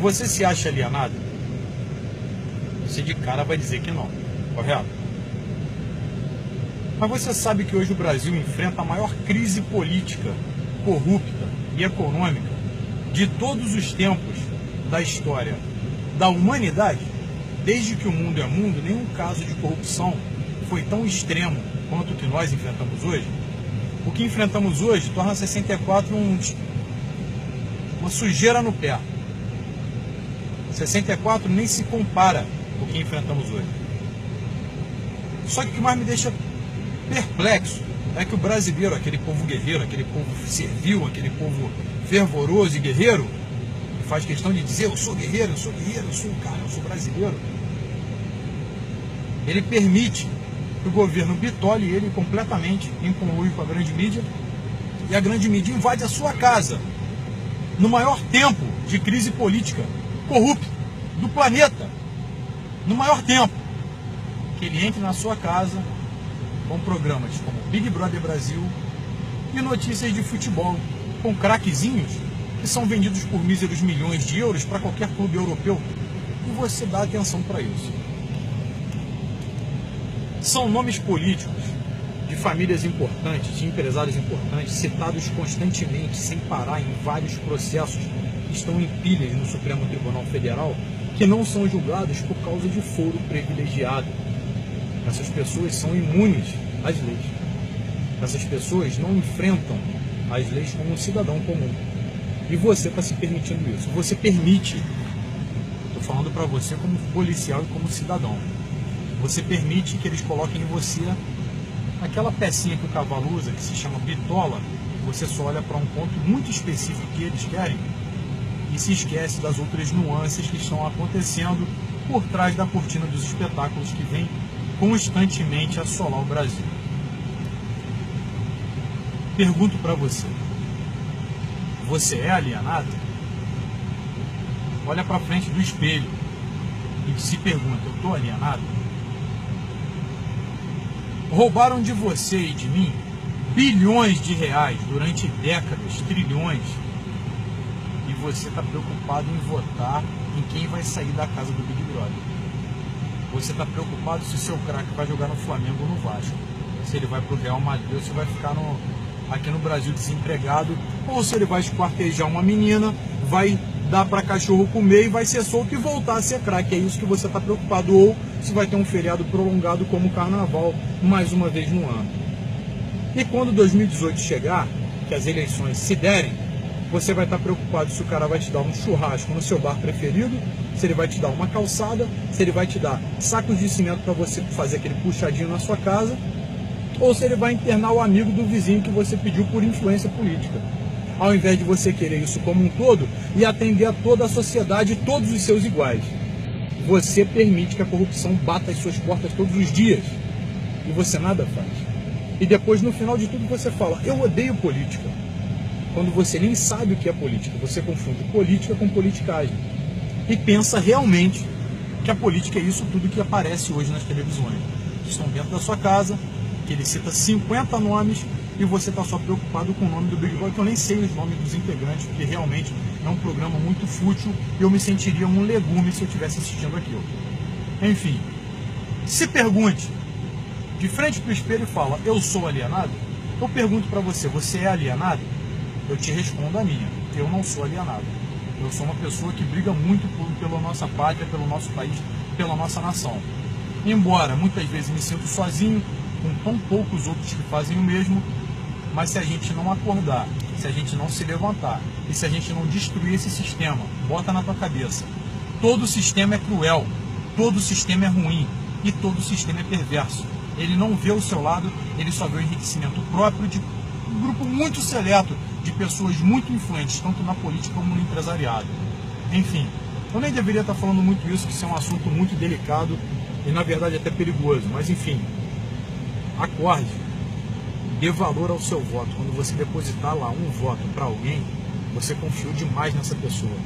Você se acha alienado? Você de cara vai dizer que não, correto? Mas você sabe que hoje o Brasil enfrenta a maior crise política, corrupta e econômica de todos os tempos da história da humanidade? Desde que o mundo é mundo, nenhum caso de corrupção foi tão extremo quanto o que nós enfrentamos hoje. O que enfrentamos hoje torna 64 uma sujeira no pé. 64 nem se compara com o que enfrentamos hoje. Só que o que mais me deixa perplexo é que o brasileiro, aquele povo guerreiro, aquele povo servil, aquele povo fervoroso e guerreiro, que faz questão de dizer: eu sou guerreiro, eu sou guerreiro, eu sou um cara, eu sou brasileiro, ele permite que o governo bitole ele completamente em conluio com a grande mídia, e a grande mídia invade a sua casa no maior tempo de crise política corrupta do planeta, no maior tempo, que ele entre na sua casa com programas como Big Brother Brasil e notícias de futebol, com craquezinhos que são vendidos por míseros milhões de euros para qualquer clube europeu, e você dá atenção para isso. São nomes políticos de famílias importantes, de empresários importantes, citados constantemente, sem parar, em vários processos que estão em pilhas no Supremo Tribunal Federal, que não são julgados por causa de foro privilegiado. Essas pessoas são imunes às leis. Essas pessoas não enfrentam as leis como um cidadão comum. E você está se permitindo isso. Você permite, estou falando para você como policial e como cidadão, você permite que eles coloquem em você aquela pecinha que o cavalo usa, que se chama bitola. Você só olha para um ponto muito específico que eles querem e se esquece das outras nuances que estão acontecendo por trás da cortina dos espetáculos que vem constantemente assolar o Brasil. Pergunto para você: você é alienado? Olha para frente do espelho e se pergunta: eu estou alienado? Roubaram de você e de mim bilhões de reais durante décadas, trilhões, e você está preocupado em votar em quem vai sair da casa do Big Brother. Você está preocupado se o seu craque vai jogar no Flamengo ou no Vasco, se ele vai para o Real Madrid ou se vai ficar aqui no Brasil desempregado, ou se ele vai esquartejar uma menina, vai dar para cachorro comer e vai ser solto e voltar a ser craque. É isso que você está preocupado. Ou se vai ter um feriado prolongado como o Carnaval mais uma vez no ano. E quando 2018 chegar, que as eleições se derem, você vai estar preocupado se o cara vai te dar um churrasco no seu bar preferido, se ele vai te dar uma calçada, se ele vai te dar sacos de cimento para você fazer aquele puxadinho na sua casa, ou se ele vai internar o amigo do vizinho que você pediu por influência política. Ao invés de você querer isso como um todo e atender a toda a sociedade e todos os seus iguais, você permite que a corrupção bata as suas portas todos os dias e você nada faz. E depois, no final de tudo, você fala: eu odeio política. Quando você nem sabe o que é política, você confunde política com politicagem e pensa realmente que a política é isso tudo que aparece hoje nas televisões, que estão dentro da sua casa, que ele cita 50 nomes e você está só preocupado com o nome do Big Brother, que eu nem sei os nomes dos integrantes, porque realmente é um programa muito fútil e eu me sentiria um legume se eu estivesse assistindo aquilo. Enfim, se pergunte, de frente para o espelho e fala: eu sou alienado? Eu pergunto para você: você é alienado? Eu te respondo a minha: eu não sou alienado. Eu sou uma pessoa que briga muito pela nossa pátria, pelo nosso país, pela nossa nação. Embora muitas vezes me sinto sozinho, com tão poucos outros que fazem o mesmo, mas se a gente não acordar, se a gente não se levantar e se a gente não destruir esse sistema, bota na tua cabeça: todo sistema é cruel, todo sistema é ruim e todo sistema é perverso. Ele não vê o seu lado, ele só vê o enriquecimento próprio de um grupo muito seleto de pessoas muito influentes, tanto na política como no empresariado. Enfim, eu nem deveria estar falando muito isso, que isso é um assunto muito delicado e na verdade até perigoso, mas enfim, acorde, dê valor ao seu voto. Quando você depositar lá um voto para alguém, você confiou demais nessa pessoa.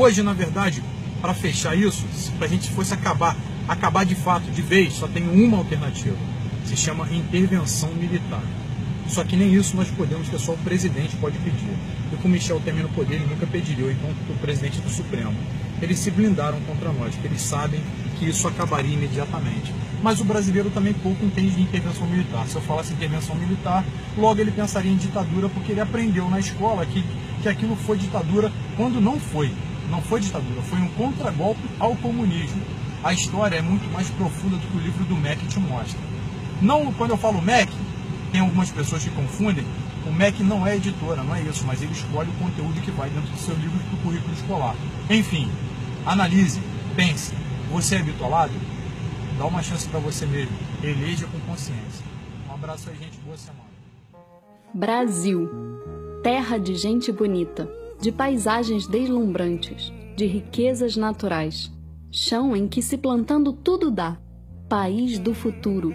Hoje, na verdade, para fechar isso, se a gente fosse acabar de fato, de vez, só tem uma alternativa. Se chama intervenção militar. Só que nem isso nós podemos, que só o presidente pode pedir. E com Michel Temer no poder, ele nunca pediria, ou então o presidente do Supremo. Eles se blindaram contra nós, porque eles sabem que isso acabaria imediatamente. Mas o brasileiro também pouco entende de intervenção militar. Se eu falasse intervenção militar, logo ele pensaria em ditadura, porque ele aprendeu na escola que aquilo foi ditadura, quando não foi. Não foi ditadura, foi um contragolpe ao comunismo. A história é muito mais profunda do que o livro do MEC te mostra. Não, quando eu falo MEC, tem algumas pessoas que confundem, o MEC não é editora, não é isso, mas ele escolhe o conteúdo que vai dentro do seu livro para o currículo escolar. Enfim, analise, pense, você é bitolado? Dá uma chance para você mesmo, eleja com consciência. Um abraço aí, gente, boa semana. Brasil, terra de gente bonita, de paisagens deslumbrantes, de riquezas naturais, chão em que se plantando tudo dá, país do futuro.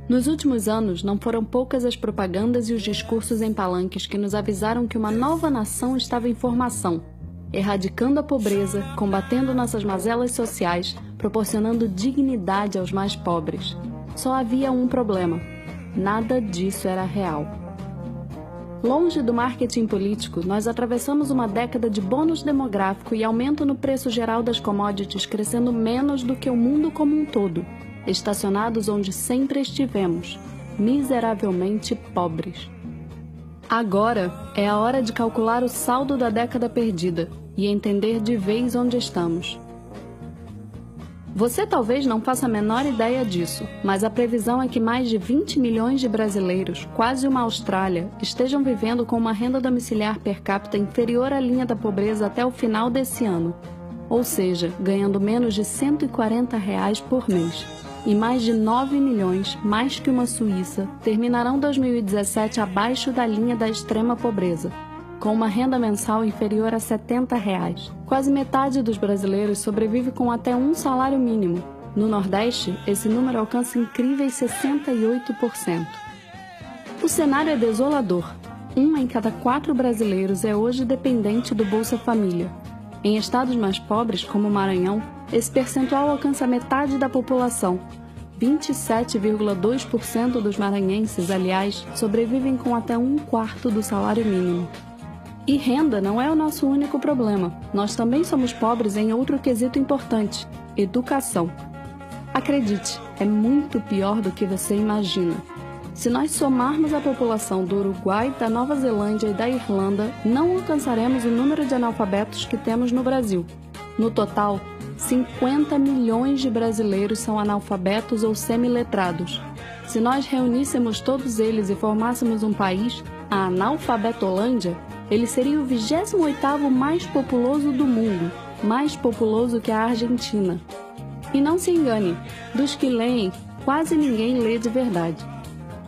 Nos últimos anos, não foram poucas as propagandas e os discursos em palanques que nos avisaram que uma nova nação estava em formação, erradicando a pobreza, combatendo nossas mazelas sociais, proporcionando dignidade aos mais pobres. Só havia um problema: nada disso era real. Longe do marketing político, nós atravessamos uma década de bônus demográfico e aumento no preço geral das commodities, crescendo menos do que o mundo como um todo, estacionados onde sempre estivemos, miseravelmente pobres. Agora é a hora de calcular o saldo da década perdida e entender de vez onde estamos. Você talvez não faça a menor ideia disso, mas a previsão é que mais de 20 milhões de brasileiros, quase uma Austrália, estejam vivendo com uma renda domiciliar per capita inferior à linha da pobreza até o final desse ano, ou seja, ganhando menos de R$ 140 por mês. E mais de 9 milhões, mais que uma Suíça, terminarão 2017 abaixo da linha da extrema pobreza, com uma renda mensal inferior a R$ 70. Quase metade dos brasileiros sobrevive com até um salário mínimo. No Nordeste, esse número alcança incríveis 68%. O cenário é desolador. 1 em cada 4 brasileiros é hoje dependente do Bolsa Família. Em estados mais pobres, como o Maranhão, esse percentual alcança metade da população. 27,2% dos maranhenses, aliás, sobrevivem com até 1/4 do salário mínimo. E renda não é o nosso único problema. Nós também somos pobres em outro quesito importante: educação. Acredite, é muito pior do que você imagina. Se nós somarmos a população do Uruguai, da Nova Zelândia e da Irlanda, não alcançaremos o número de analfabetos que temos no Brasil. No total, 50 milhões de brasileiros são analfabetos ou semiletrados. Se nós reuníssemos todos eles e formássemos um país, a Analfabetolândia, ele seria o 28º mais populoso do mundo, mais populoso que a Argentina. E não se engane, dos que leem, quase ninguém lê de verdade.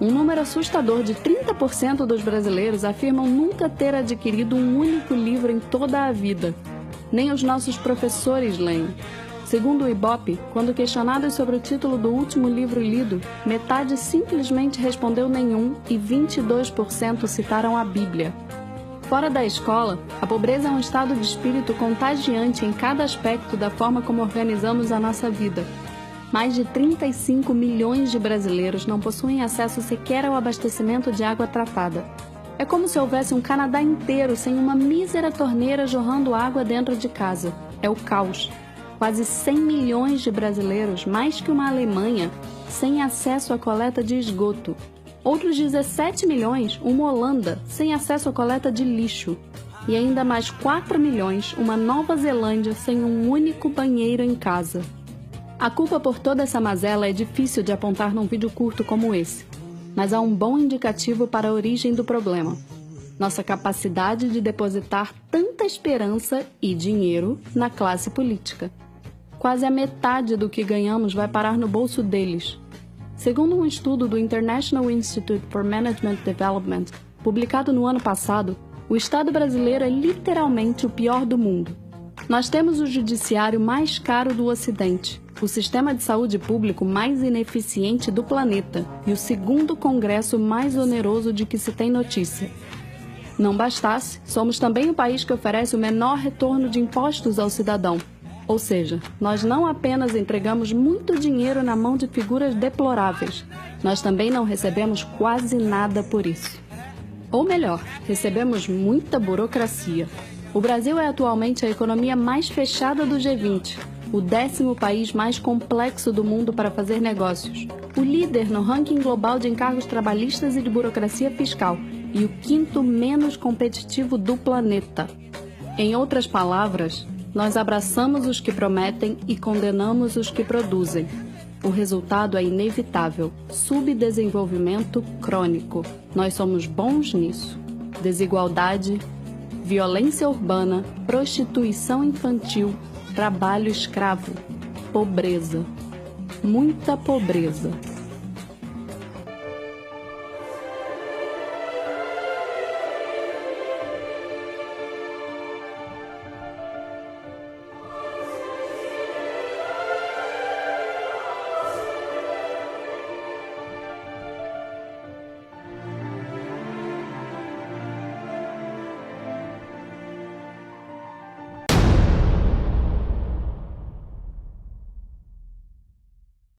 Um número assustador de 30% dos brasileiros afirmam nunca ter adquirido um único livro em toda a vida. Nem os nossos professores leem. Segundo o Ibope, quando questionados sobre o título do último livro lido, metade simplesmente respondeu nenhum e 22% citaram a Bíblia. Fora da escola, a pobreza é um estado de espírito contagiante em cada aspecto da forma como organizamos a nossa vida. Mais de 35 milhões de brasileiros não possuem acesso sequer ao abastecimento de água tratada. É como se houvesse um Canadá inteiro sem uma mísera torneira jorrando água dentro de casa. É o caos. Quase 100 milhões de brasileiros, mais que uma Alemanha, sem acesso à coleta de esgoto. Outros 17 milhões, uma Holanda, sem acesso à coleta de lixo. E ainda mais 4 milhões, uma Nova Zelândia sem um único banheiro em casa. A culpa por toda essa mazela é difícil de apontar num vídeo curto como esse, mas há um bom indicativo para a origem do problema: nossa capacidade de depositar tanta esperança e dinheiro na classe política. Quase a metade do que ganhamos vai parar no bolso deles. Segundo um estudo do International Institute for Management Development, publicado no ano passado, o Estado brasileiro é literalmente o pior do mundo. Nós temos o judiciário mais caro do Ocidente, o sistema de saúde público mais ineficiente do planeta e o segundo congresso mais oneroso de que se tem notícia. Não bastasse, somos também o país que oferece o menor retorno de impostos ao cidadão. Ou seja, nós não apenas entregamos muito dinheiro na mão de figuras deploráveis, nós também não recebemos quase nada por isso. Ou melhor, recebemos muita burocracia. O Brasil é atualmente a economia mais fechada do G20, o 10º país mais complexo do mundo para fazer negócios, o líder no ranking global de encargos trabalhistas e de burocracia fiscal e o 5º menos competitivo do planeta. Em outras palavras, nós abraçamos os que prometem e condenamos os que produzem. O resultado é inevitável: subdesenvolvimento crônico. Nós somos bons nisso. Desigualdade, violência urbana, prostituição infantil, trabalho escravo, pobreza. Muita pobreza.